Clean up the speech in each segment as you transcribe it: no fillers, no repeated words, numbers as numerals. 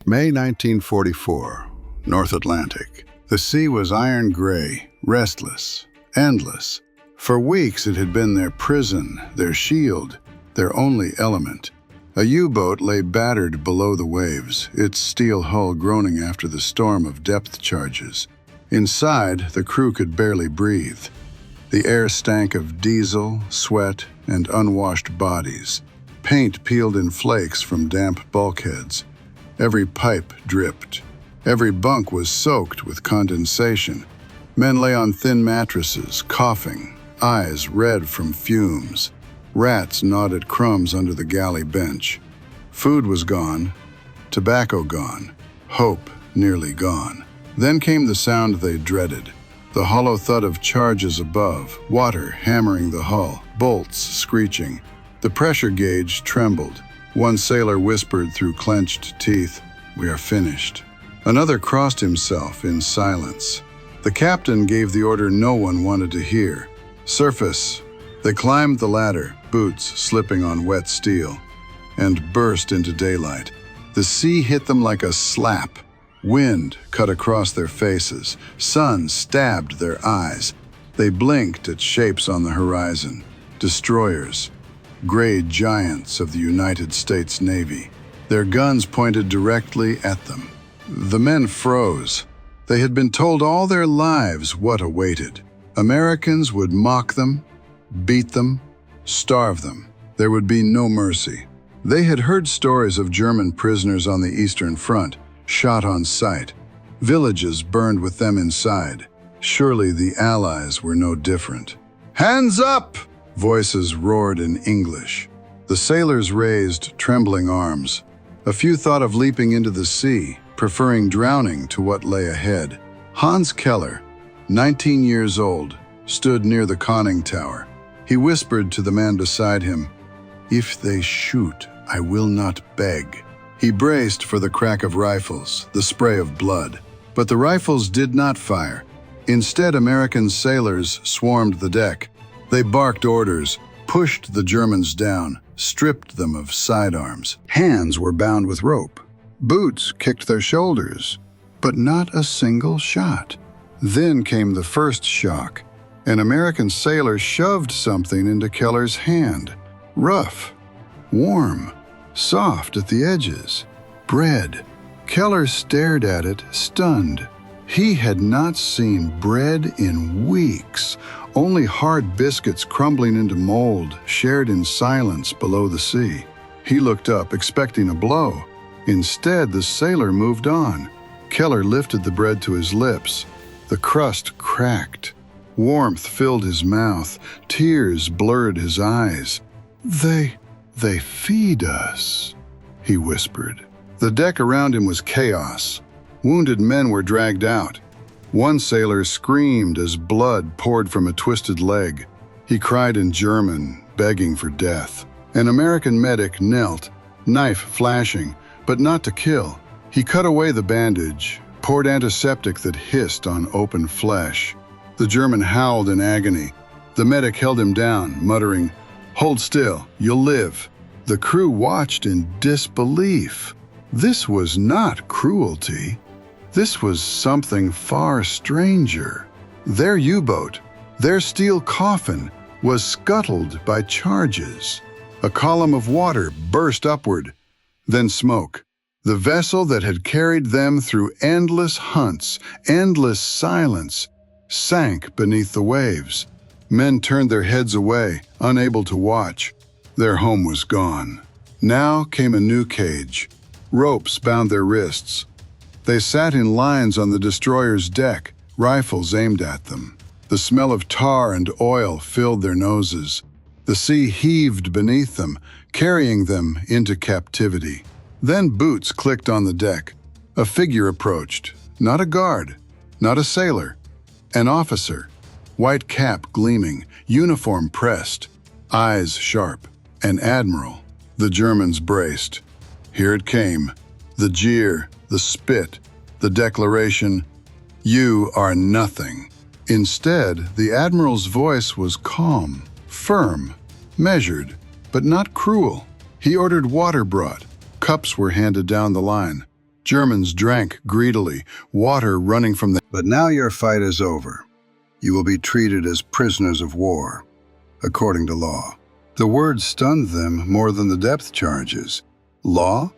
May 1944, North Atlantic. The sea was iron gray, restless, endless. For weeks it had been their prison, their shield, their only element. A U-boat lay battered below the waves, its steel hull groaning after the storm of depth charges. Inside, the crew could barely breathe. The air stank of diesel, sweat, and unwashed bodies. Paint peeled in flakes from damp bulkheads. Every pipe dripped. Every bunk was soaked with condensation. Men lay on thin mattresses, coughing, eyes red from fumes. Rats gnawed at crumbs under the galley bench. Food was gone, tobacco gone, hope nearly gone. Then came the sound they dreaded, the hollow thud of charges above, water hammering the hull, bolts screeching. The pressure gauge trembled. One sailor whispered through clenched teeth, "We are finished." Another crossed himself in silence. The captain gave the order no one wanted to hear. "Surface." They climbed the ladder, boots slipping on wet steel, and burst into daylight. The sea hit them like a slap. Wind cut across their faces. Sun stabbed their eyes. They blinked at shapes on the horizon. Destroyers. Gray giants of the United States Navy. Their guns pointed directly at them. The men froze. They had been told all their lives what awaited. Americans would mock them, beat them, starve them. There would be no mercy. They had heard stories of German prisoners on the Eastern Front, shot on sight. Villages burned with them inside. Surely the Allies were no different. "Hands up!" Voices roared in English. The sailors raised trembling arms. A few thought of leaping into the sea, preferring drowning to what lay ahead. Hans Keller, 19 years old, stood near the conning tower. He whispered to the man beside him, "If they shoot, I will not beg." He braced for the crack of rifles, the spray of blood. But the rifles did not fire. Instead, American sailors swarmed the deck. They barked orders, pushed the Germans down, stripped them of sidearms. Hands were bound with rope. Boots kicked their shoulders, but not a single shot. Then came the first shock. An American sailor shoved something into Keller's hand. Rough, warm, soft at the edges. Bread. Keller stared at it, stunned. He had not seen bread in weeks, only hard biscuits crumbling into mold, shared in silence below the sea. He looked up, expecting a blow. Instead, the sailor moved on. Keller lifted the bread to his lips. The crust cracked. Warmth filled his mouth. Tears blurred his eyes. They feed us," he whispered. The deck around him was chaos. Wounded men were dragged out. One sailor screamed as blood poured from a twisted leg. He cried in German, begging for death. An American medic knelt, knife flashing, but not to kill. He cut away the bandage, poured antiseptic that hissed on open flesh. The German howled in agony. The medic held him down, muttering, "Hold still, you'll live." The crew watched in disbelief. This was not cruelty. This was something far stranger. Their U-boat, their steel coffin, was scuttled by charges. A column of water burst upward, then smoke. The vessel that had carried them through endless hunts, endless silence, sank beneath the waves. Men turned their heads away, unable to watch. Their home was gone. Now came a new cage. Ropes bound their wrists. They sat in lines on the destroyer's deck, rifles aimed at them. The smell of tar and oil filled their noses. The sea heaved beneath them, carrying them into captivity. Then boots clicked on the deck. A figure approached. Not a guard, not a sailor. An officer, white cap gleaming, uniform pressed, eyes sharp. An admiral. The Germans braced. Here it came. The jeer, the spit, the declaration, "You are nothing." Instead, the admiral's voice was calm, firm, measured, but not cruel. He ordered water brought. Cups were handed down the line. Germans drank greedily, water running from the... But now your fight is over. You will be treated as prisoners of war, according to law. The word stunned them more than the depth charges. Law?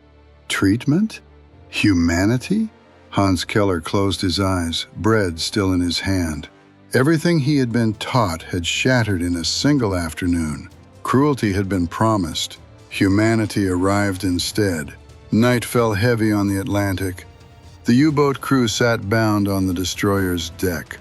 Treatment? Humanity? Hans Keller closed his eyes, bread still in his hand. Everything he had been taught had shattered in a single afternoon. Cruelty had been promised. Humanity arrived instead. Night fell heavy on the Atlantic. The U-boat crew sat bound on the destroyer's deck,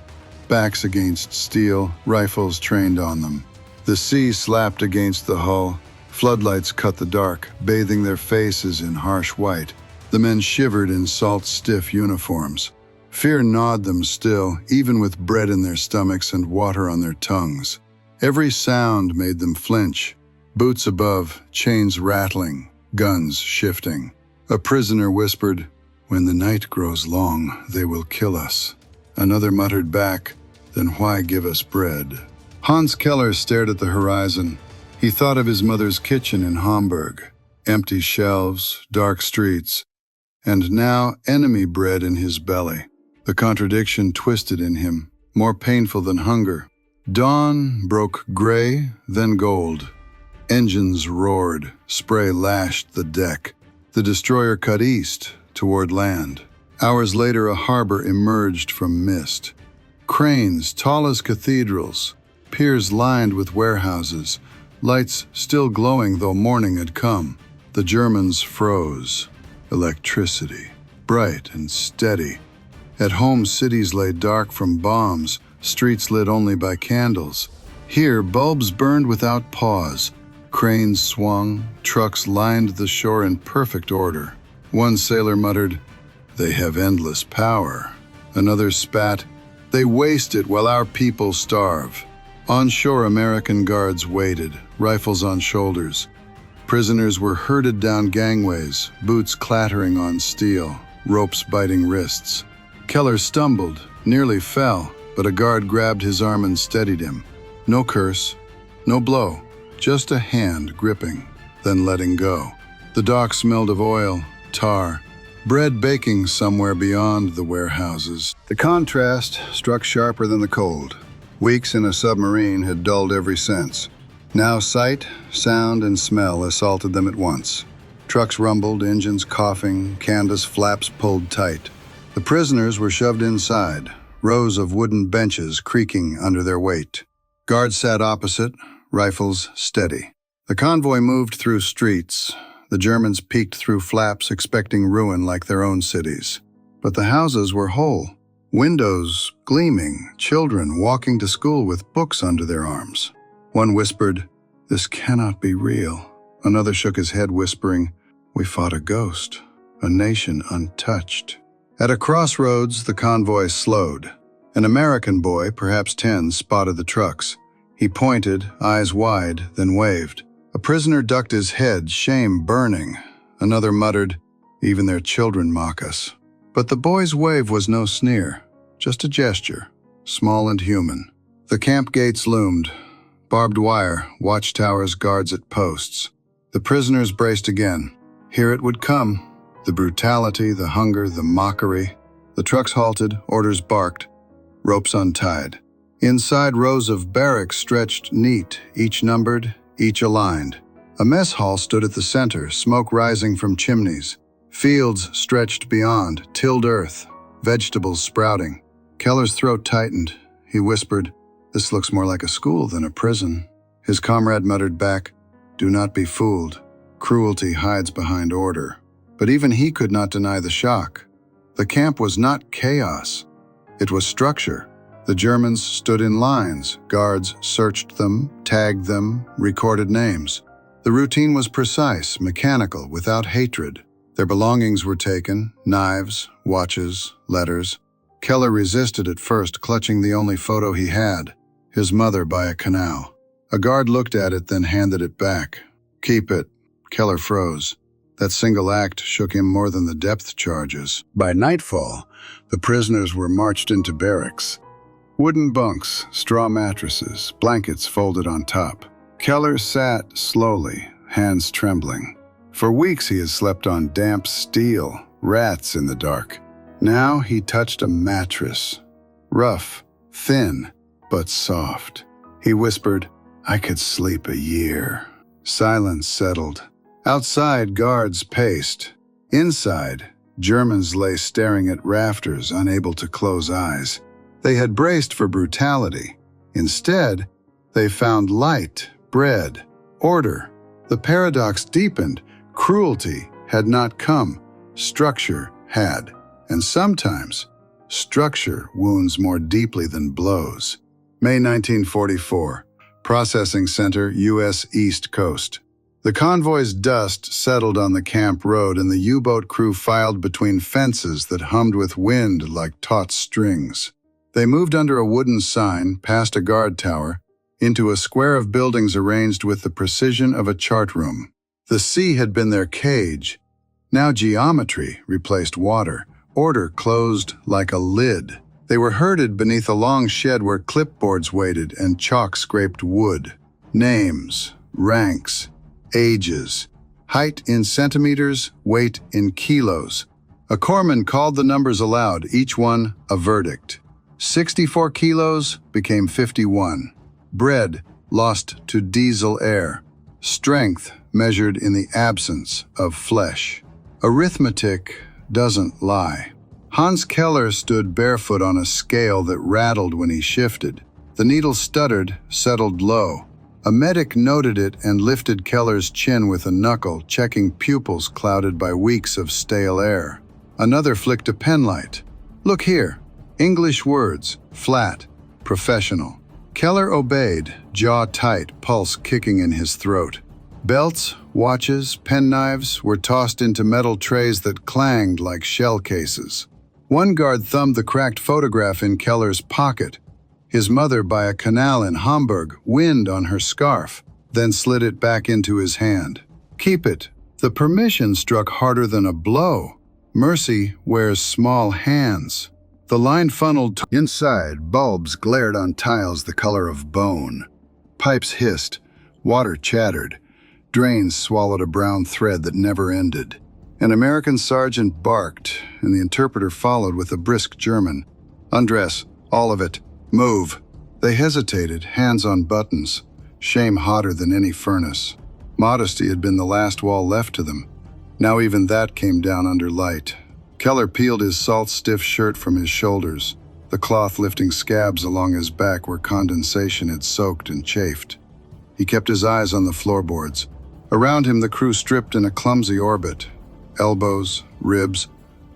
backs against steel, rifles trained on them. The sea slapped against the hull. Floodlights cut the dark, bathing their faces in harsh white. The men shivered in salt-stiff uniforms. Fear gnawed them still, even with bread in their stomachs and water on their tongues. Every sound made them flinch. Boots above, chains rattling, guns shifting. A prisoner whispered, "When the night grows long, they will kill us." Another muttered back, "Then why give us bread?" Hans Keller stared at the horizon. He thought of his mother's kitchen in Hamburg. Empty shelves, dark streets, and now enemy bread in his belly. The contradiction twisted in him, more painful than hunger. Dawn broke gray, then gold. Engines roared, spray lashed the deck. The destroyer cut east, toward land. Hours later, a harbor emerged from mist. Cranes tall as cathedrals, piers lined with warehouses, lights still glowing though morning had come. The Germans froze. Electricity, bright and steady. At home, cities lay dark from bombs, streets lit only by candles. Here, bulbs burned without pause. Cranes swung, trucks lined the shore in perfect order. One sailor muttered, "They have endless power." Another spat, "They waste it while our people starve." On shore, American guards waited, rifles on shoulders. Prisoners were herded down gangways, boots clattering on steel, ropes biting wrists. Keller stumbled, nearly fell, but a guard grabbed his arm and steadied him. No curse, no blow, just a hand gripping, then letting go. The dock smelled of oil, tar, bread baking somewhere beyond the warehouses. The contrast struck sharper than the cold. Weeks in a submarine had dulled every sense. Now sight, sound, and smell assaulted them at once. Trucks rumbled, engines coughing, canvas flaps pulled tight. The prisoners were shoved inside, rows of wooden benches creaking under their weight. Guards sat opposite, rifles steady. The convoy moved through streets. The Germans peeked through flaps, expecting ruin like their own cities. But the houses were whole, windows gleaming, children walking to school with books under their arms. One whispered, "This cannot be real." Another shook his head, whispering, "We fought a ghost, a nation untouched." At a crossroads, the convoy slowed. An American boy, perhaps 10, spotted the trucks. He pointed, eyes wide, then waved. A prisoner ducked his head, shame burning. Another muttered, "Even their children mock us." But the boy's wave was no sneer, just a gesture, small and human. The camp gates loomed. Barbed wire, watchtowers, guards at posts. The prisoners braced again. Here it would come. The brutality, the hunger, the mockery. The trucks halted, orders barked, ropes untied. Inside, rows of barracks stretched neat, each numbered, each aligned. A mess hall stood at the center, smoke rising from chimneys. Fields stretched beyond, tilled earth, vegetables sprouting. Keller's throat tightened. He whispered, "This looks more like a school than a prison." His comrade muttered back, "Do not be fooled. Cruelty hides behind order." But even he could not deny the shock. The camp was not chaos. It was structure. The Germans stood in lines. Guards searched them, tagged them, recorded names. The routine was precise, mechanical, without hatred. Their belongings were taken, knives, watches, letters. Keller resisted at first, clutching the only photo he had, his mother by a canal. A guard looked at it, then handed it back. "Keep it." Keller froze. That single act shook him more than the depth charges. By nightfall, the prisoners were marched into barracks. Wooden bunks, straw mattresses, blankets folded on top. Keller sat slowly, hands trembling. For weeks he had slept on damp steel, rats in the dark. Now he touched a mattress. Rough, thin, but soft. He whispered, "I could sleep a year." Silence settled. Outside, guards paced. Inside, Germans lay staring at rafters, unable to close eyes. They had braced for brutality. Instead, they found light, bread, order. The paradox deepened. Cruelty had not come. Structure had. And sometimes, structure wounds more deeply than blows. May 1944. Processing Center, U.S. East Coast. The convoy's dust settled on the camp road, and the U-boat crew filed between fences that hummed with wind like taut strings. They moved under a wooden sign, past a guard tower, into a square of buildings arranged with the precision of a chart room. The sea had been their cage. Now geometry replaced water. Order closed like a lid. They were herded beneath a long shed where clipboards waited and chalk scraped wood. Names, ranks, ages, height in centimeters, weight in kilos. A corpsman called the numbers aloud, each one a verdict. 64 kilos became 51. Bread lost to diesel air. Strength measured in the absence of flesh. Arithmetic doesn't lie. Hans Keller stood barefoot on a scale that rattled when he shifted. The needle stuttered, settled low. A medic noted it and lifted Keller's chin with a knuckle, checking pupils clouded by weeks of stale air. Another flicked a penlight. "Look here." English words, flat, professional. Keller obeyed, jaw tight, pulse kicking in his throat. Belts, watches, penknives were tossed into metal trays that clanged like shell cases. One guard thumbed the cracked photograph in Keller's pocket. His mother by a canal in Hamburg, wind on her scarf, then slid it back into his hand. "Keep it." The permission struck harder than a blow. Mercy wears small hands. The line funneled inside. Bulbs glared on tiles the color of bone. Pipes hissed. Water chattered. Drains swallowed a brown thread that never ended. An American sergeant barked, and the interpreter followed with a brisk German. "Undress, all of it. Move." They hesitated, hands on buttons, shame hotter than any furnace. Modesty had been the last wall left to them. Now even that came down under light. Keller peeled his salt-stiff shirt from his shoulders, the cloth lifting scabs along his back where condensation had soaked and chafed. He kept his eyes on the floorboards. Around him the crew stripped in a clumsy orbit. Elbows, ribs,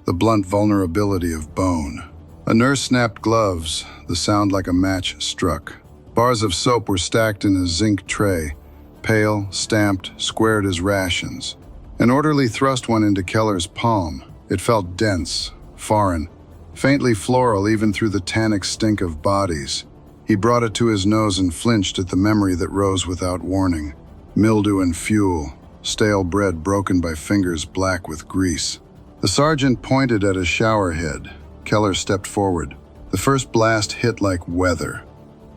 the blunt vulnerability of bone. A nurse snapped gloves, the sound like a match struck. Bars of soap were stacked in a zinc tray, pale, stamped, squared as rations. An orderly thrust one into Keller's palm. It felt dense, foreign, faintly floral even through the tannic stink of bodies. He brought it to his nose and flinched at the memory that rose without warning. Mildew and fuel, stale bread broken by fingers black with grease. The sergeant pointed at a shower head. Keller stepped forward. The first blast hit like weather.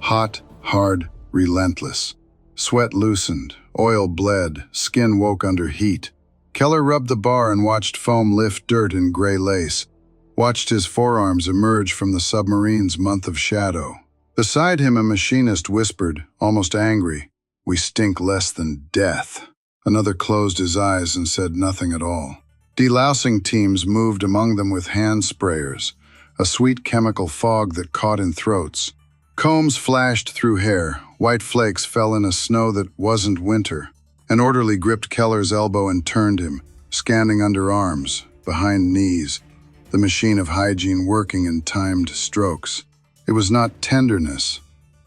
Hot, hard, relentless. Sweat loosened, oil bled, skin woke under heat. Keller rubbed the bar and watched foam lift dirt in gray lace, watched his forearms emerge from the submarine's month of shadow. Beside him, a machinist whispered, almost angry, "We stink less than death." Another closed his eyes and said nothing at all. Delousing teams moved among them with hand sprayers, a sweet chemical fog that caught in throats. Combs flashed through hair, white flakes fell in a snow that wasn't winter. An orderly gripped Keller's elbow and turned him, scanning underarms, behind knees, the machine of hygiene working in timed strokes. It was not tenderness,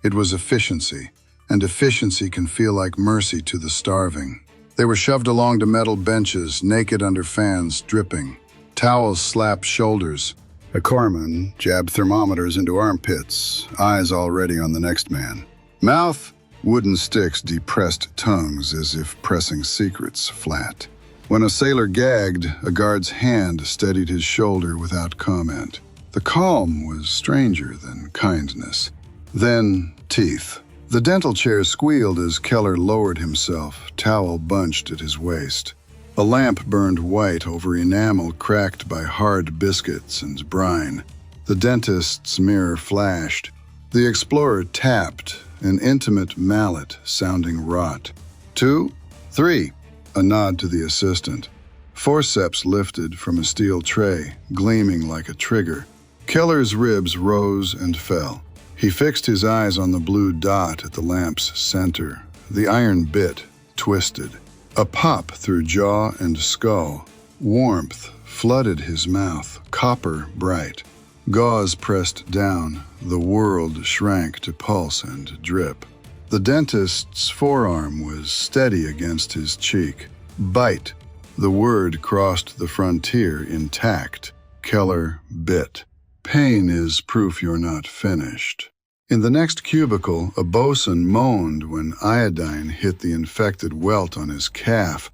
it was efficiency, and efficiency can feel like mercy to the starving. They were shoved along to metal benches, naked under fans, dripping. Towels slapped shoulders. A corpsman jabbed thermometers into armpits, eyes already on the next man. Mouth, wooden sticks depressed tongues as if pressing secrets flat. When a sailor gagged, a guard's hand steadied his shoulder without comment. The calm was stranger than kindness. Then teeth. The dental chair squealed as Keller lowered himself, towel bunched at his waist. A lamp burned white over enamel cracked by hard biscuits and brine. The dentist's mirror flashed. The explorer tapped, an intimate mallet sounding rot. 2, 3, a nod to the assistant. Forceps lifted from a steel tray, gleaming like a trigger. Keller's ribs rose and fell. He fixed his eyes on the blue dot at the lamp's center. The iron bit twisted. A pop through jaw and skull. Warmth flooded his mouth, copper bright. Gauze pressed down. The world shrank to pulse and drip. The dentist's forearm was steady against his cheek. Bite. The word crossed the frontier intact. Keller bit. Pain is proof you're not finished. In the next cubicle, a bosun moaned when iodine hit the infected welt on his calf.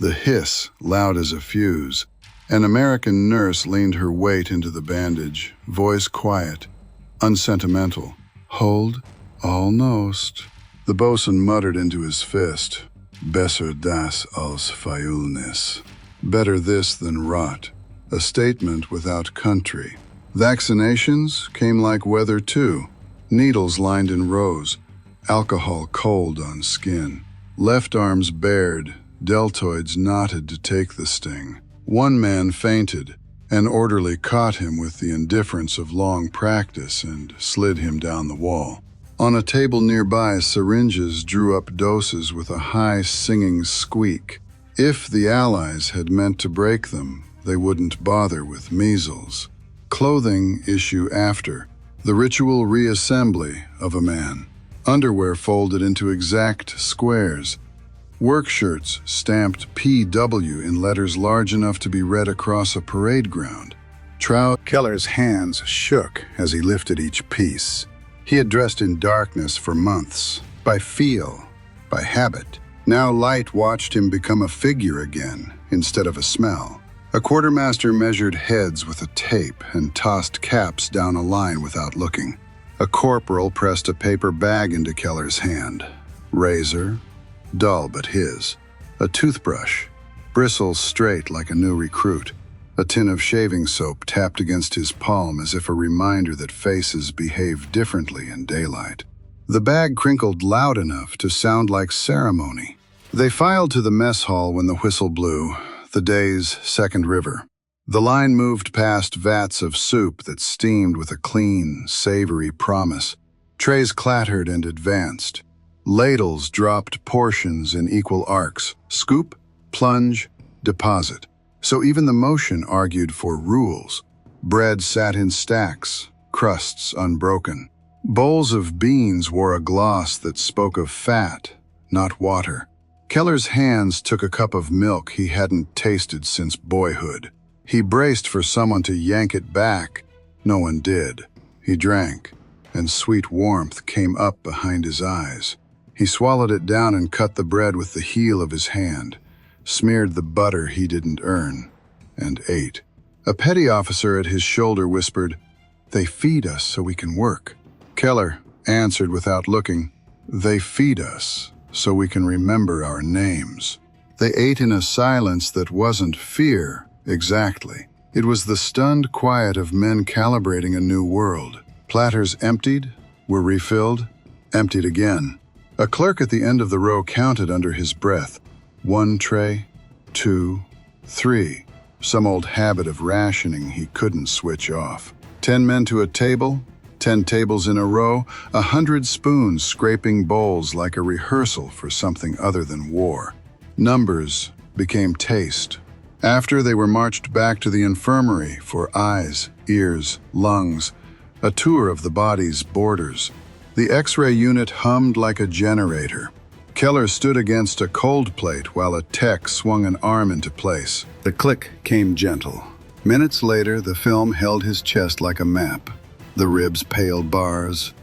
The hiss, loud as a fuse. An American nurse leaned her weight into the bandage, voice quiet, unsentimental. Hold, almost. The bosun muttered into his fist. Besser das als Faulnis. Better this than rot. A statement without country. Vaccinations came like weather too. Needles lined in rows. Alcohol cold on skin. Left arms bared. Deltoids knotted to take the sting. One man fainted. An orderly caught him with the indifference of long practice and slid him down the wall. On a table nearby, syringes drew up doses with a high singing squeak. If the Allies had meant to break them, they wouldn't bother with measles. Clothing issue after. The ritual reassembly of a man. Underwear folded into exact squares. Work shirts stamped PW in letters large enough to be read across a parade ground. Keller's hands shook as he lifted each piece. He had dressed in darkness for months, by feel, by habit. Now light watched him become a figure again, instead of a smell. A quartermaster measured heads with a tape and tossed caps down a line without looking. A corporal pressed a paper bag into Keller's hand. Razor, dull but his. A toothbrush, bristles straight like a new recruit. A tin of shaving soap tapped against his palm as if a reminder that faces behave differently in daylight. The bag crinkled loud enough to sound like ceremony. They filed to the mess hall when the whistle blew, the day's second river. The line moved past vats of soup that steamed with a clean, savory promise. Trays clattered and advanced. Ladles dropped portions in equal arcs. Scoop, plunge, deposit. So even the motion argued for rules. Bread sat in stacks, crusts unbroken. Bowls of beans wore a gloss that spoke of fat, not water. Keller's hands took a cup of milk he hadn't tasted since boyhood. He braced for someone to yank it back. No one did. He drank, and sweet warmth came up behind his eyes. He swallowed it down and cut the bread with the heel of his hand, smeared the butter he didn't earn, and ate. A petty officer at his shoulder whispered, "They feed us so we can work." Keller answered without looking, "They feed us so we can remember our names." They ate in a silence that wasn't fear, exactly. It was the stunned quiet of men calibrating a new world. Platters emptied, were refilled, emptied again. A clerk at the end of the row counted under his breath. 1 tray, 2, 3. Some old habit of rationing he couldn't switch off. 10 men to a table, 10 tables in a row, 100 spoons scraping bowls like a rehearsal for something other than war. Numbers became taste. After, they were marched back to the infirmary for eyes, ears, lungs, a tour of the body's borders. The X-ray unit hummed like a generator. Keller stood against a cold plate while a tech swung an arm into place. The click came gentle. Minutes later, the film held his chest like a map. The ribs pale bars,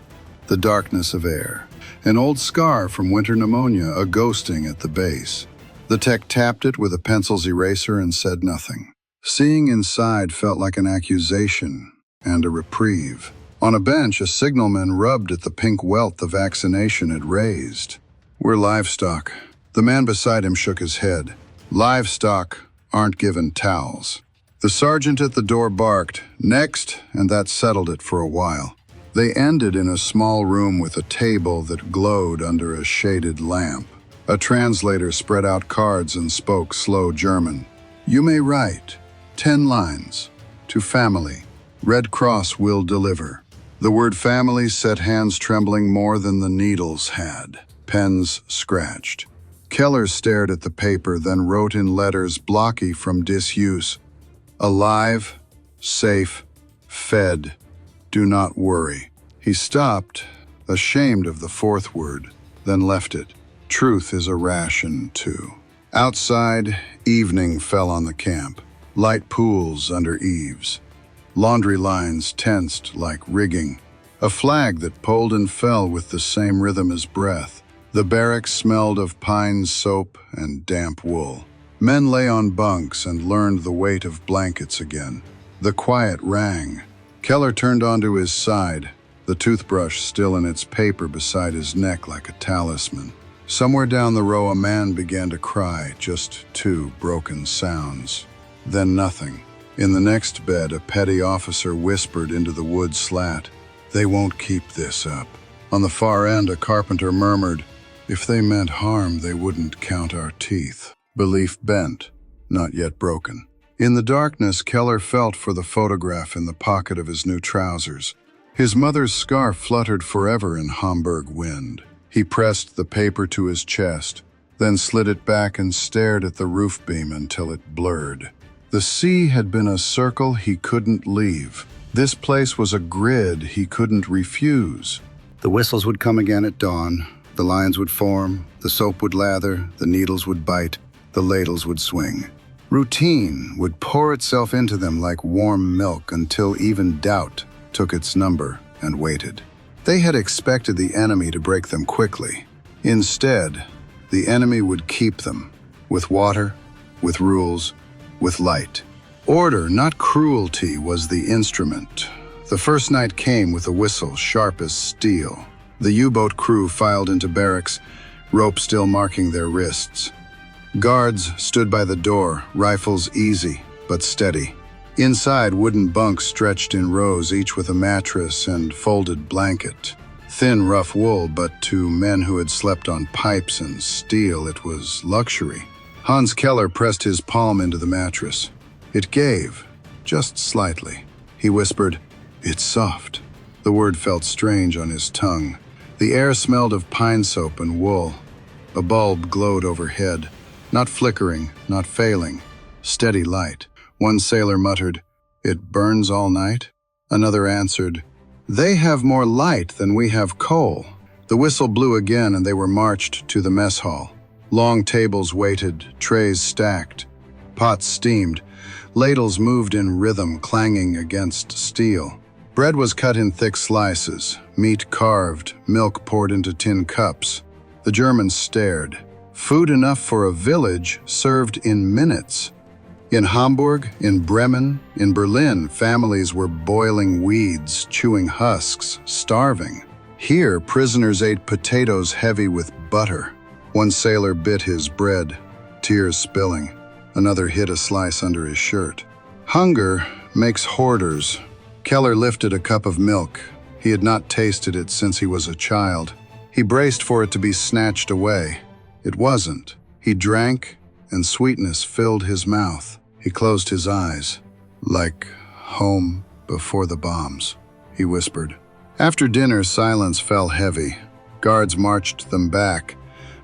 the darkness of air. An old scar from winter pneumonia, a ghosting at the base. The tech tapped it with a pencil's eraser and said nothing. Seeing inside felt like an accusation and a reprieve. On a bench, a signalman rubbed at the pink welt the vaccination had raised. "We're livestock." The man beside him shook his head. Livestock aren't given towels. The sergeant at the door barked, "Next," and that settled it for a while. They ended in a small room with a table that glowed under a shaded lamp. A translator spread out cards and spoke slow German. "You may write 10 lines. To family. Red Cross will deliver." The word family set hands trembling more than the needles had. Pens scratched. Keller stared at the paper, then wrote in letters blocky from disuse. "Alive, safe, fed. Do not worry." He stopped, ashamed of the fourth word, then left it. Truth is a ration, too. Outside, evening fell on the camp. Light pools under eaves. Laundry lines tensed like rigging. A flag that pulled and fell with the same rhythm as breath. The barracks smelled of pine soap and damp wool. Men lay on bunks and learned the weight of blankets again. The quiet rang. Keller turned onto his side, the toothbrush still in its paper beside his neck like a talisman. Somewhere down the row a man began to cry, just 2 broken sounds. Then nothing. In the next bed, a petty officer whispered into the wood slat, "They won't keep this up." On the far end, a carpenter murmured, "If they meant harm, they wouldn't count our teeth." Belief bent, not yet broken. In the darkness, Keller felt for the photograph in the pocket of his new trousers. His mother's scarf fluttered forever in Hamburg wind. He pressed the paper to his chest, then slid it back and stared at the roof beam until it blurred. The sea had been a circle he couldn't leave. This place was a grid he couldn't refuse. The whistles would come again at dawn. The lines would form, the soap would lather, the needles would bite, the ladles would swing. Routine would pour itself into them like warm milk until even doubt took its number and waited. They had expected the enemy to break them quickly. Instead, the enemy would keep them, with water, with rules, with light. Order, not cruelty, was the instrument. The first night came with a whistle sharp as steel. The U-boat crew filed into barracks, rope still marking their wrists. Guards stood by the door, rifles easy but steady. Inside, wooden bunks stretched in rows, each with a mattress and folded blanket. Thin, rough wool, but to men who had slept on pipes and steel, it was luxury. Hans Keller pressed his palm into the mattress. It gave, just slightly. He whispered, "It's soft." The word felt strange on his tongue. The air smelled of pine soap and wool. A bulb glowed overhead, not flickering, not failing, steady light. One sailor muttered, "It burns all night?" Another answered, "They have more light than we have coal." The whistle blew again and they were marched to the mess hall. Long tables waited, trays stacked, pots steamed, ladles moved in rhythm, clanging against steel. Bread was cut in thick slices, meat carved, milk poured into tin cups. The Germans stared. Food enough for a village served in minutes. In Hamburg, in Bremen, in Berlin, families were boiling weeds, chewing husks, starving. Here, prisoners ate potatoes heavy with butter. One sailor bit his bread, tears spilling. Another hid a slice under his shirt. Hunger makes hoarders. Keller lifted a cup of milk. He had not tasted it since he was a child. He braced for it to be snatched away. It wasn't. He drank, and sweetness filled his mouth. He closed his eyes. "Like home before the bombs," he whispered. After dinner, silence fell heavy. Guards marched them back,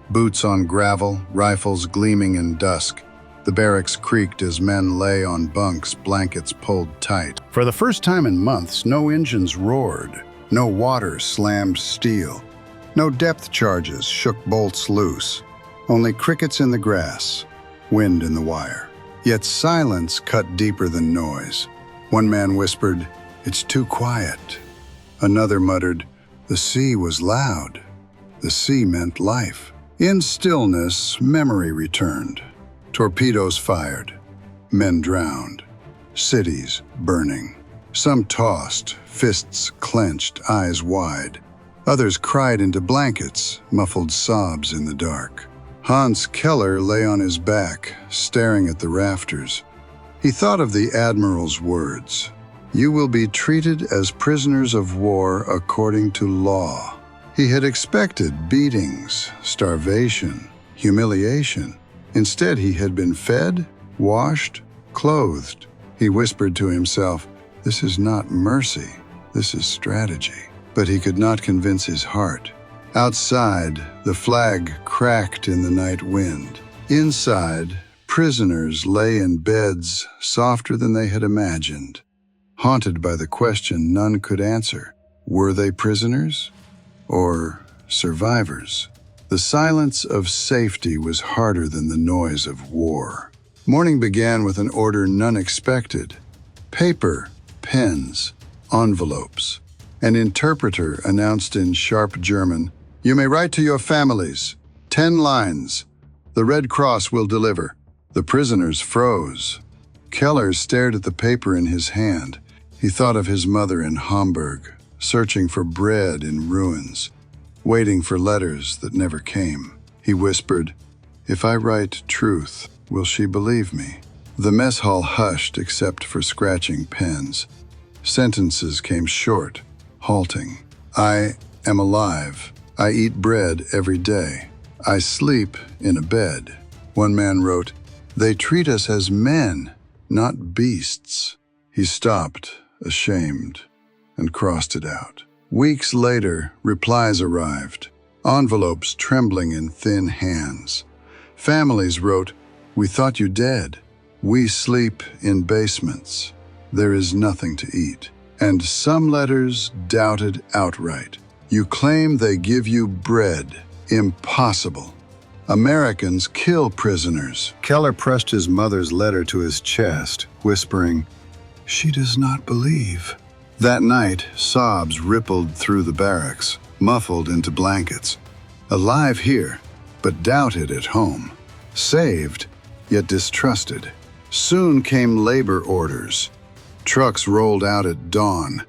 boots on gravel, rifles gleaming in dusk. The barracks creaked as men lay on bunks, blankets pulled tight. For the first time in months, no engines roared, no water slammed steel, no depth charges shook bolts loose, only crickets in the grass, wind in the wire. Yet silence cut deeper than noise. One man whispered, "It's too quiet." Another muttered, "The sea was loud." The sea meant life. In stillness, memory returned. Torpedoes fired. Men drowned. Cities burning. Some tossed, fists clenched, eyes wide. Others cried into blankets, muffled sobs in the dark. Hans Keller lay on his back, staring at the rafters. He thought of the Admiral's words, "You will be treated as prisoners of war according to law." He had expected beatings, starvation, humiliation. Instead, he had been fed, washed, clothed. He whispered to himself, "This is not mercy, this is strategy." But he could not convince his heart. Outside, the flag cracked in the night wind. Inside, prisoners lay in beds softer than they had imagined, haunted by the question none could answer. Were they prisoners or survivors? The silence of safety was harder than the noise of war. Morning began with an order none expected. Paper, pens, envelopes. An interpreter announced in sharp German, "You may write to your families. 10 lines. The Red Cross will deliver." The prisoners froze. Keller stared at the paper in his hand. He thought of his mother in Hamburg, searching for bread in ruins, waiting for letters that never came. He whispered, "If I write truth, will she believe me?" The mess hall hushed except for scratching pens. Sentences came short, halting. "I am alive. I eat bread every day. I sleep in a bed." One man wrote, "They treat us as men, not beasts." He stopped, ashamed, and crossed it out. Weeks later, replies arrived, envelopes trembling in thin hands. Families wrote, "We thought you dead. We sleep in basements. There is nothing to eat." And some letters doubted outright. "You claim they give you bread. Impossible. Americans kill prisoners." Keller pressed his mother's letter to his chest, whispering, "She does not believe." That night, sobs rippled through the barracks, muffled into blankets. Alive here, but doubted at home. Saved, yet distrusted. Soon came labor orders. Trucks rolled out at dawn.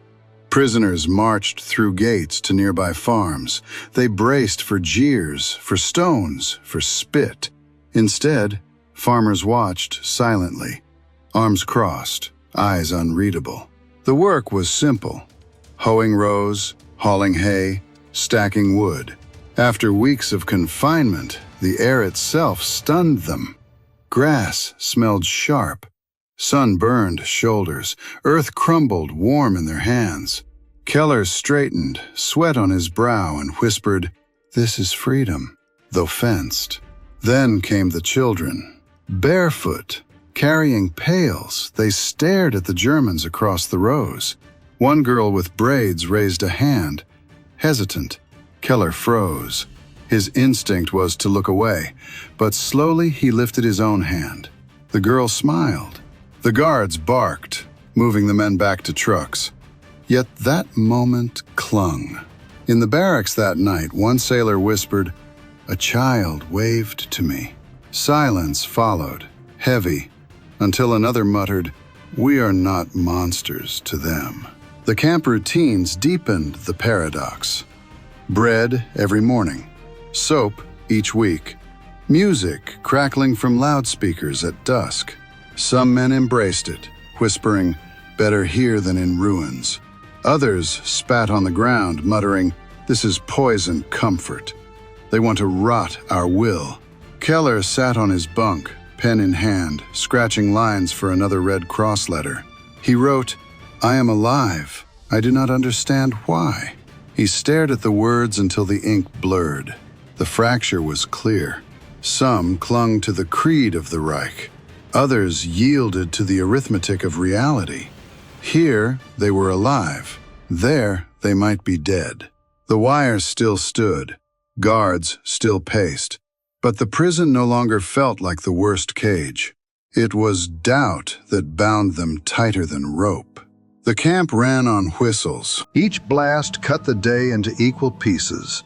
Prisoners marched through gates to nearby farms. They braced for jeers, for stones, for spit. Instead, farmers watched silently, arms crossed, eyes unreadable. The work was simple: hoeing rows, hauling hay, stacking wood. After weeks of confinement, the air itself stunned them. Grass smelled sharp. Sun burned shoulders. Earth crumbled warm in their hands. Keller straightened, sweat on his brow, and whispered, "This is freedom," though fenced. Then came the children. Barefoot, carrying pails, they stared at the Germans across the rows. One girl with braids raised a hand. Hesitant, Keller froze. His instinct was to look away, but slowly he lifted his own hand. The girl smiled. The guards barked, moving the men back to trucks. Yet that moment clung. In the barracks that night, one sailor whispered, "A child waved to me." Silence followed, heavy, until another muttered, "We are not monsters to them." The camp routines deepened the paradox. Bread every morning, soap each week, music crackling from loudspeakers at dusk. Some men embraced it, whispering, "Better here than in ruins." Others spat on the ground, muttering, "This is poisoned comfort. They want to rot our will." Keller sat on his bunk, pen in hand, scratching lines for another Red Cross letter. He wrote, "I am alive. I do not understand why." He stared at the words until the ink blurred. The fracture was clear. Some clung to the creed of the Reich. Others yielded to the arithmetic of reality. Here, they were alive. There, they might be dead. The wires still stood. Guards still paced. But the prison no longer felt like the worst cage. It was doubt that bound them tighter than rope. The camp ran on whistles. Each blast cut the day into equal pieces.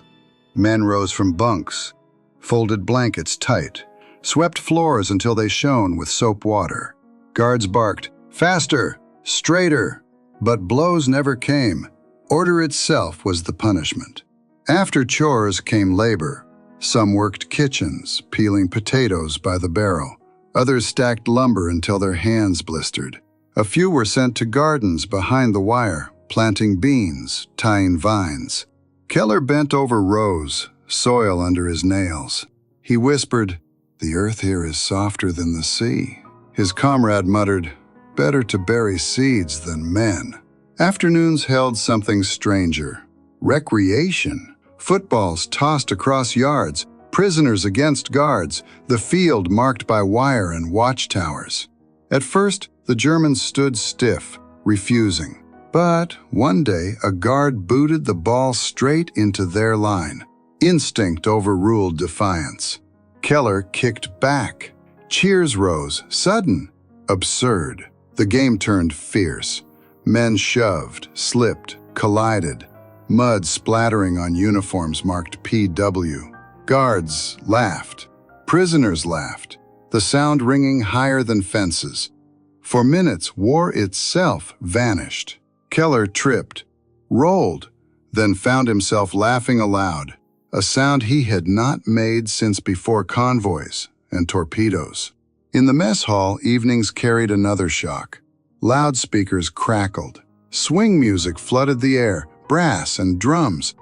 Men rose from bunks, folded blankets tight, swept floors until they shone with soap water. Guards barked, "Faster! Straighter!" But blows never came. Order itself was the punishment. After chores came labor. Some worked kitchens, peeling potatoes by the barrel. Others stacked lumber until their hands blistered. A few were sent to gardens behind the wire, planting beans, tying vines. Keller bent over rows, soil under his nails. He whispered, "The earth here is softer than the sea." His comrade muttered, "Better to bury seeds than men." Afternoons held something stranger. Recreation. Footballs tossed across yards, prisoners against guards, the field marked by wire and watchtowers. At first, the Germans stood stiff, refusing. But one day, a guard booted the ball straight into their line. Instinct overruled defiance. Keller kicked back. Cheers rose, sudden, absurd. The game turned fierce. Men shoved, slipped, collided. Mud splattering on uniforms marked PW. Guards laughed. Prisoners laughed, the sound ringing higher than fences. For minutes, war itself vanished. Keller tripped, rolled, then found himself laughing aloud, a sound he had not made since before convoys and torpedoes. In the mess hall, evenings carried another shock. Loudspeakers crackled. Swing music flooded the air, brass and drums.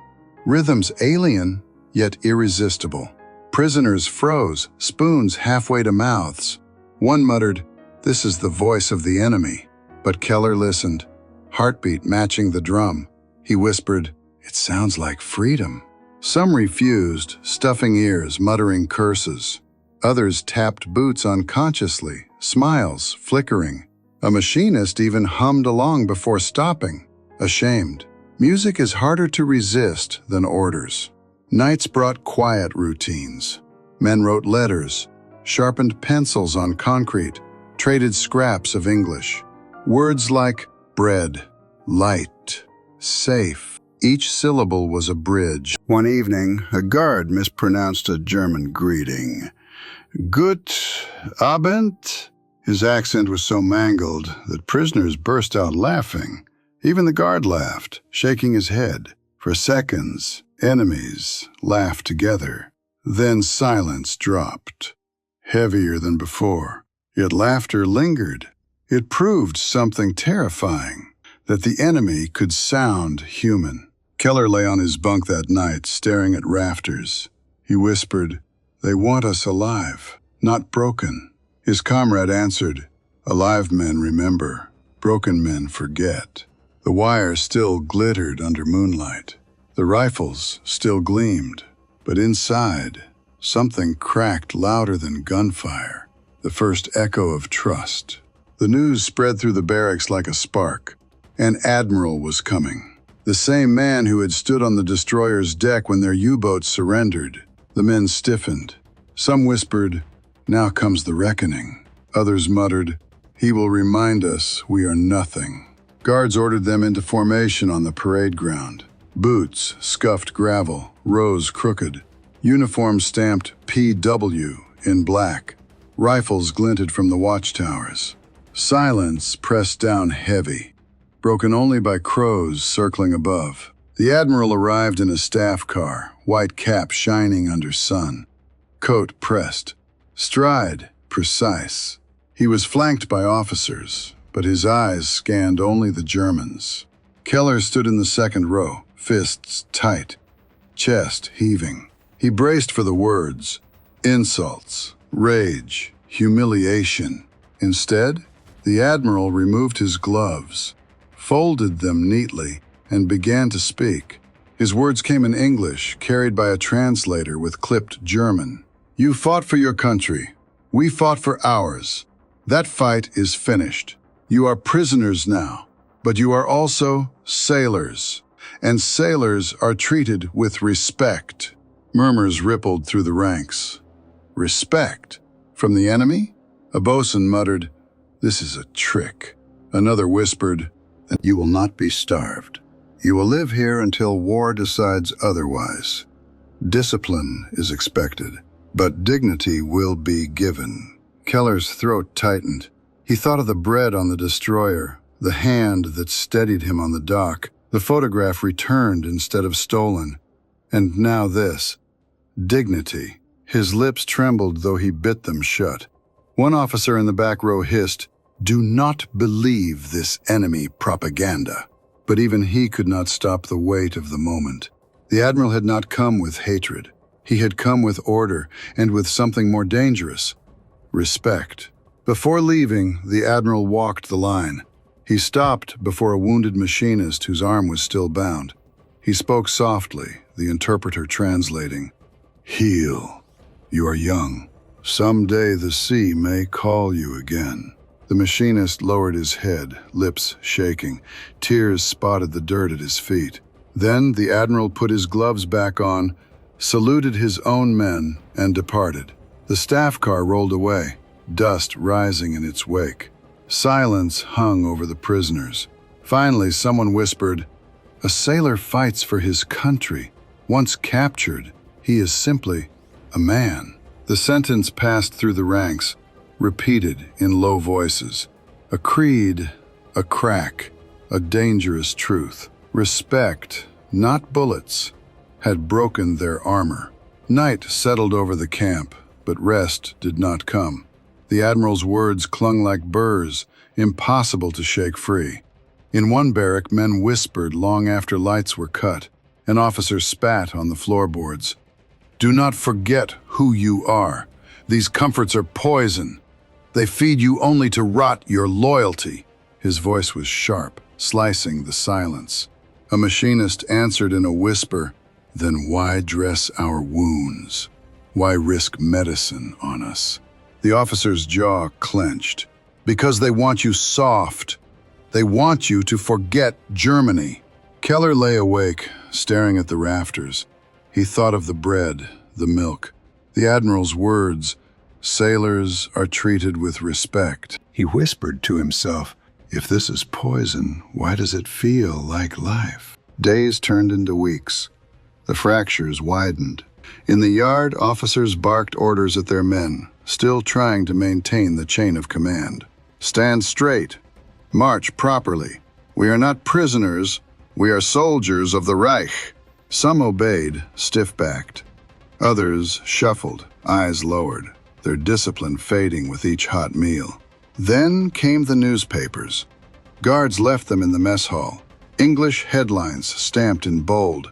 Rhythms alien, yet irresistible. Prisoners froze, spoons halfway to mouths. One muttered, "This is the voice of the enemy." But Keller listened, heartbeat matching the drum. He whispered, "It sounds like freedom." Some refused, stuffing ears, muttering curses. Others tapped boots unconsciously, smiles flickering. A machinist even hummed along before stopping, ashamed. Music is harder to resist than orders. Nights brought quiet routines. Men wrote letters, sharpened pencils on concrete, traded scraps of English. Words like bread, light, safe. Each syllable was a bridge. One evening, a guard mispronounced a German greeting. "Gut Abend?" His accent was so mangled that prisoners burst out laughing. Even the guard laughed, shaking his head. For seconds, enemies laughed together. Then silence dropped, heavier than before. Yet laughter lingered. It proved something terrifying, that the enemy could sound human. Keller lay on his bunk that night, staring at rafters. He whispered, "They want us alive, not broken." His comrade answered, "Alive men remember, broken men forget." The wire still glittered under moonlight. The rifles still gleamed, but inside, something cracked louder than gunfire, the first echo of trust. The news spread through the barracks like a spark. An admiral was coming. The same man who had stood on the destroyer's deck when their U-boat surrendered. The men stiffened. Some whispered, "Now comes the reckoning." Others muttered, "He will remind us we are nothing." Guards ordered them into formation on the parade ground. Boots scuffed gravel, rows crooked. Uniforms stamped PW in black. Rifles glinted from the watchtowers. Silence pressed down heavy, broken only by crows circling above. The Admiral arrived in a staff car, white cap shining under sun. Coat pressed. Stride precise. He was flanked by officers, but his eyes scanned only the Germans. Keller stood in the second row, fists tight, chest heaving. He braced for the words, insults, rage, humiliation. Instead, the Admiral removed his gloves, folded them neatly, and began to speak. His words came in English, carried by a translator with clipped German. "You fought for your country. We fought for ours. That fight is finished. You are prisoners now, but you are also sailors, and sailors are treated with respect." Murmurs rippled through the ranks. Respect? From the enemy? A bosun muttered, "This is a trick." Another whispered, "You will not be starved. You will live here until war decides otherwise. Discipline is expected, but dignity will be given." Keller's throat tightened. He thought of the bread on the destroyer, the hand that steadied him on the dock, the photograph returned instead of stolen. And now this. dignity. His lips trembled though he bit them shut. One officer in the back row hissed, "Do not believe this enemy propaganda." But even he could not stop the weight of the moment. The Admiral had not come with hatred. He had come with order and with something more dangerous: respect. Before leaving, the Admiral walked the line. He stopped before a wounded machinist whose arm was still bound. He spoke softly, the interpreter translating. "Heal. You are young. Someday the sea may call you again." The machinist lowered his head, lips shaking. Tears spotted the dirt at his feet. Then the Admiral put his gloves back on, saluted his own men, and departed. The staff car rolled away, dust rising in its wake. Silence hung over the prisoners. Finally, someone whispered, "A sailor fights for his country. Once captured, he is simply a man." The sentence passed through the ranks, repeated in low voices. A creed, a crack, a dangerous truth. Respect, not bullets, had broken their armor. Night settled over the camp, but rest did not come. The Admiral's words clung like burrs, impossible to shake free. In one barrack, men whispered long after lights were cut. An officer spat on the floorboards. "Do not forget who you are. These comforts are poison. They feed you only to rot your loyalty." His voice was sharp, slicing the silence. A machinist answered in a whisper, "Then why dress our wounds? Why risk medicine on us?" The officer's jaw clenched. "Because they want you soft. They want you to forget Germany." Keller lay awake, staring at the rafters. He thought of the bread, the milk, the Admiral's words, "Sailors are treated with respect." He whispered to himself, "If this is poison, why does it feel like life?" Days turned into weeks. The fractures widened. In the yard, officers barked orders at their men, still trying to maintain the chain of command. "Stand straight. March properly. We are not prisoners. We are soldiers of the Reich." Some obeyed, stiff-backed. Others shuffled, eyes lowered, their discipline fading with each hot meal. Then came the newspapers. Guards left them in the mess hall. English headlines stamped in bold.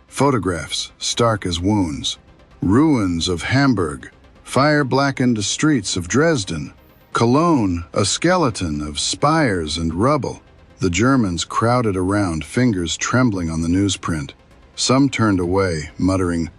Photographs stark as wounds. Ruins of Hamburg. Fire-blackened streets of Dresden. Cologne, a skeleton of spires and rubble. The Germans crowded around, fingers trembling on the newsprint. Some turned away, muttering,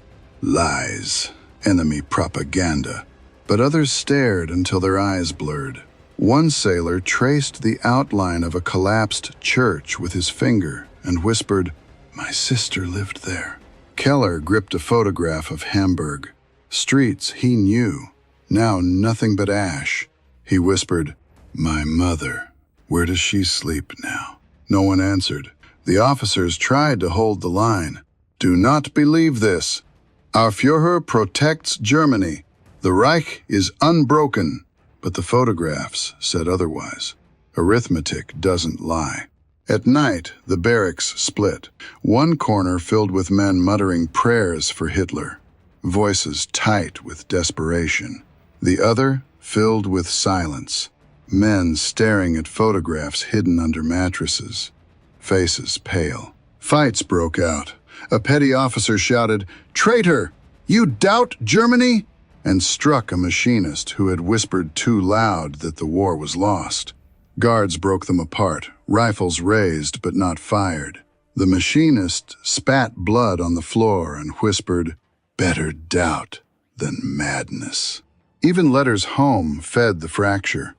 "Lies, enemy propaganda." But others stared until their eyes blurred. One sailor traced the outline of a collapsed church with his finger and whispered, "My sister lived there." Keller gripped a photograph of Hamburg. Streets he knew, now nothing but ash. He whispered, "My mother, where does she sleep now?" No one answered. The officers tried to hold the line. "Do not believe this. Our Führer protects Germany. The Reich is unbroken." But the photographs said otherwise. Arithmetic doesn't lie. At night, the barracks split. One corner filled with men muttering prayers for Hitler, voices tight with desperation. The other filled with silence, men staring at photographs hidden under mattresses, faces pale. Fights broke out. A petty officer shouted, "Traitor! You doubt Germany?" and struck a machinist who had whispered too loud that the war was lost. Guards broke them apart, rifles raised but not fired. The machinist spat blood on the floor and whispered, "Better doubt than madness." Even letters home fed the fracture.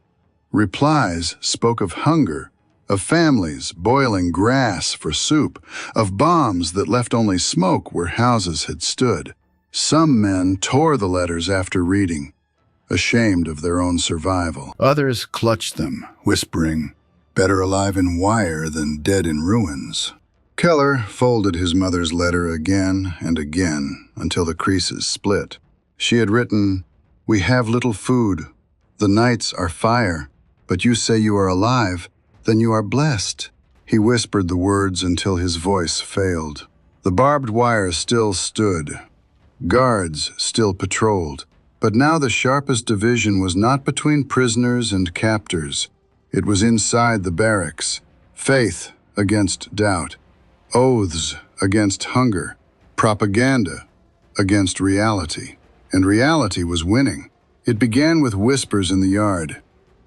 Replies spoke of hunger, of families boiling grass for soup, of bombs that left only smoke where houses had stood. Some men tore the letters after reading, ashamed of their own survival. Others clutched them, whispering, "Better alive in wire than dead in ruins." Keller folded his mother's letter again and again until the creases split. She had written, "We have little food. The nights are fire. But you say you are alive, then you are blessed." He whispered the words until his voice failed. The barbed wire still stood, Guards still patrolled, but now the sharpest division was not between prisoners and captors. It was inside the barracks. Faith against doubt, oaths against hunger, propaganda against reality. And reality was winning. It began with whispers in the yard,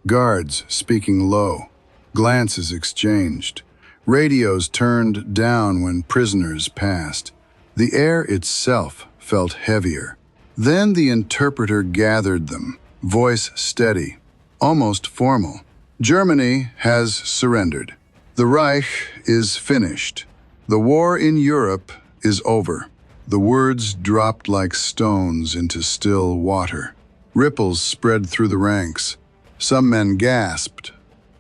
guards speaking low, glances exchanged, radios turned down when prisoners passed. The air itself felt heavier. Then the interpreter gathered them, voice steady, almost formal. Germany has surrendered. The Reich is finished. The war in Europe is over. The words dropped like stones into still water. Ripples spread through the ranks. Some men gasped,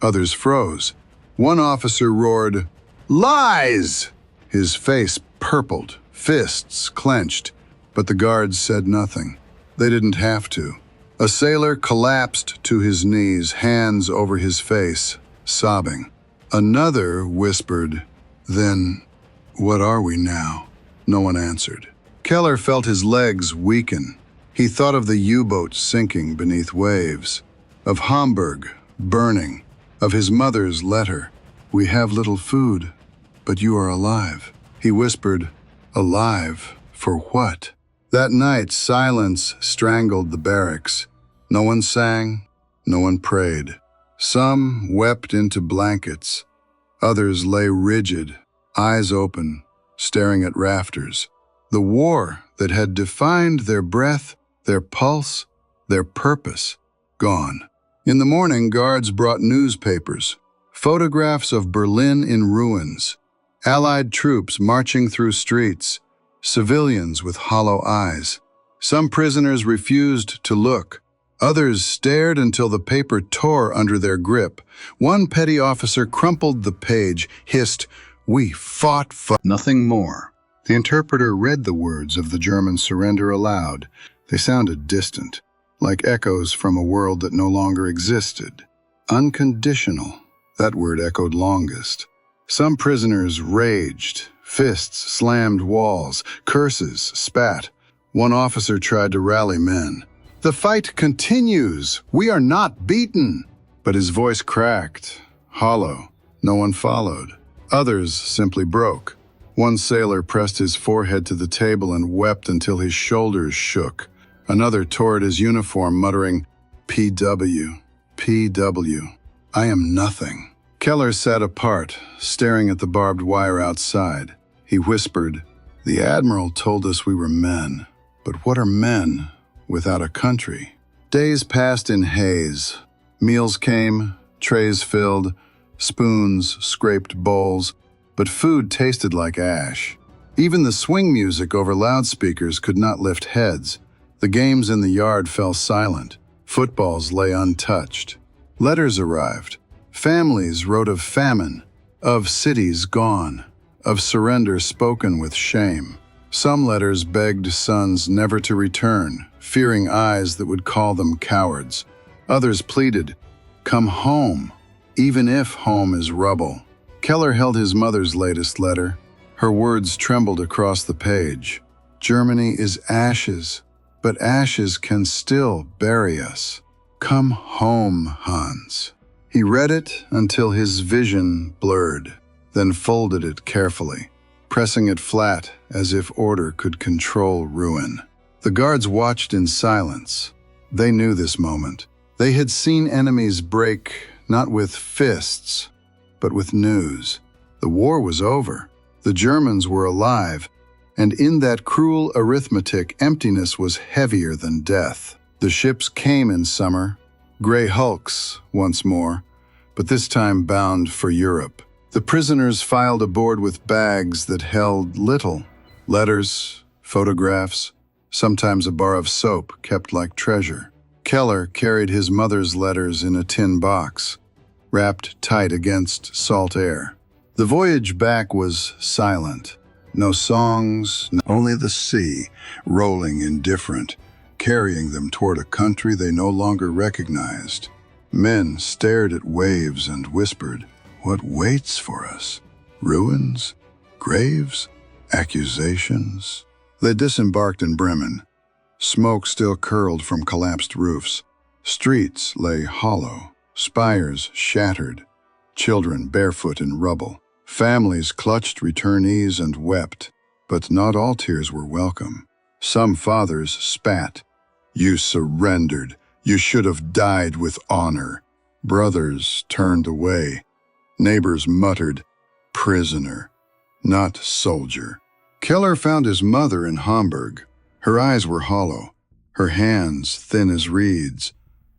others froze. One officer roared, "Lies!" His face purpled, fists clenched, but the guards said nothing. They didn't have to. A sailor collapsed to his knees, hands over his face, sobbing. Another whispered, "Then, what are we now?" No one answered. Keller felt his legs weaken. He thought of the U-boat sinking beneath waves, of Hamburg burning, of his mother's letter. "We have little food, but you are alive." He whispered, "Alive for what?" That night, silence strangled the barracks. No one sang, no one prayed. Some wept into blankets. Others lay rigid, eyes open, staring at rafters. The war that had defined their breath, their pulse, their purpose, gone. In the morning, guards brought newspapers, photographs of Berlin in ruins, Allied troops marching through streets, civilians with hollow eyes. Some prisoners refused to look. Others stared until the paper tore under their grip. One petty officer crumpled the page, hissed, "We fought for nothing more." The interpreter read the words of the German surrender aloud. They sounded distant, like echoes from a world that no longer existed. Unconditional, that word echoed longest. Some prisoners raged, fists slammed walls, curses spat. One officer tried to rally men. "The fight continues. We are not beaten." But his voice cracked, hollow. No one followed. Others simply broke. One sailor pressed his forehead to the table and wept until his shoulders shook. Another tore at his uniform, muttering, "PW, PW, I am nothing." Keller sat apart, staring at the barbed wire outside. He whispered, "The Admiral told us we were men. But what are men without a country?" Days passed in haze. Meals came, trays filled, spoons scraped bowls, but food tasted like ash. Even the swing music over loudspeakers could not lift heads. The games in the yard fell silent. Footballs lay untouched. Letters arrived. Families wrote of famine, of cities gone, of surrender spoken with shame. Some letters begged sons never to return, fearing eyes that would call them cowards. Others pleaded, "Come home, even if home is rubble." Keller held his mother's latest letter. Her words trembled across the page. "Germany is ashes, but ashes can still bury us. Come home, Hans." He read it until his vision blurred, then folded it carefully, pressing it flat as if order could control ruin. The guards watched in silence. They knew this moment. They had seen enemies break not with fists, but with news. The war was over. The Germans were alive, and in that cruel arithmetic, emptiness was heavier than death. The ships came in summer, gray hulks once more, but this time bound for Europe. The prisoners filed aboard with bags that held little: letters, photographs, sometimes a bar of soap kept like treasure. Keller carried his mother's letters in a tin box, wrapped tight against salt air. The voyage back was silent. No songs, only the sea, rolling indifferent, carrying them toward a country they no longer recognized. Men stared at waves and whispered, "What waits for us? Ruins? Graves? Accusations?" They disembarked in Bremen. Smoke still curled from collapsed roofs. Streets lay hollow, spires shattered, children barefoot in rubble. Families clutched returnees and wept, but not all tears were welcome. Some fathers spat. "You surrendered. You should have died with honor." Brothers turned away. Neighbors muttered, "Prisoner, not soldier." Keller found his mother in Hamburg. Her eyes were hollow, her hands thin as reeds,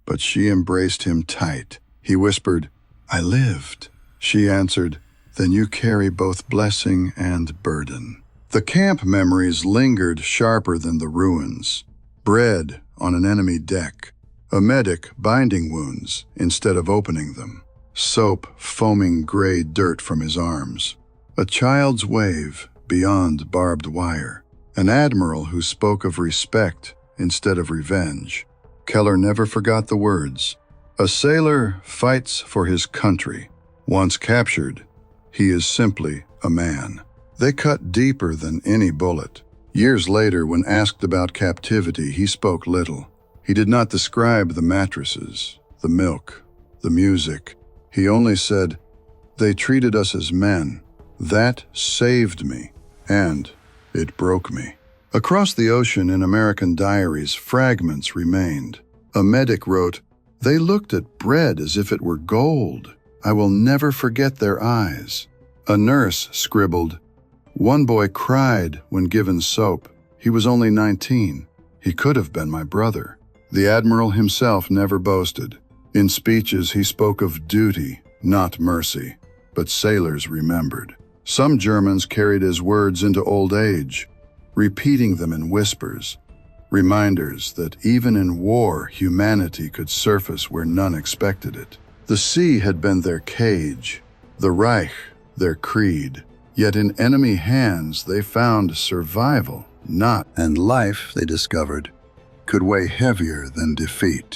but she embraced him tight. He whispered, "I lived." She answered, "Then you carry both blessing and burden." The camp memories lingered sharper than the ruins. Bread on an enemy deck, a medic binding wounds instead of opening them, soap foaming gray dirt from his arms, a child's wave beyond barbed wire, an admiral who spoke of respect instead of revenge. Keller never forgot the words, "A sailor fights for his country. Once captured, he is simply a man." They cut deeper than any bullet. Years later, when asked about captivity, he spoke little. He did not describe the mattresses, the milk, the music. He only said, "They treated us as men. That saved me, and it broke me." Across the ocean in American diaries, fragments remained. A medic wrote, "They looked at bread as if it were gold. I will never forget their eyes." A nurse scribbled, "One boy cried when given soap. He was only 19. He could have been my brother." The Admiral himself never boasted. In speeches, he spoke of duty, not mercy, but sailors remembered. Some Germans carried his words into old age, repeating them in whispers, reminders that even in war, humanity could surface where none expected it. The sea had been their cage, the Reich their creed. Yet in enemy hands they found survival, not, and life, they discovered, could weigh heavier than defeat.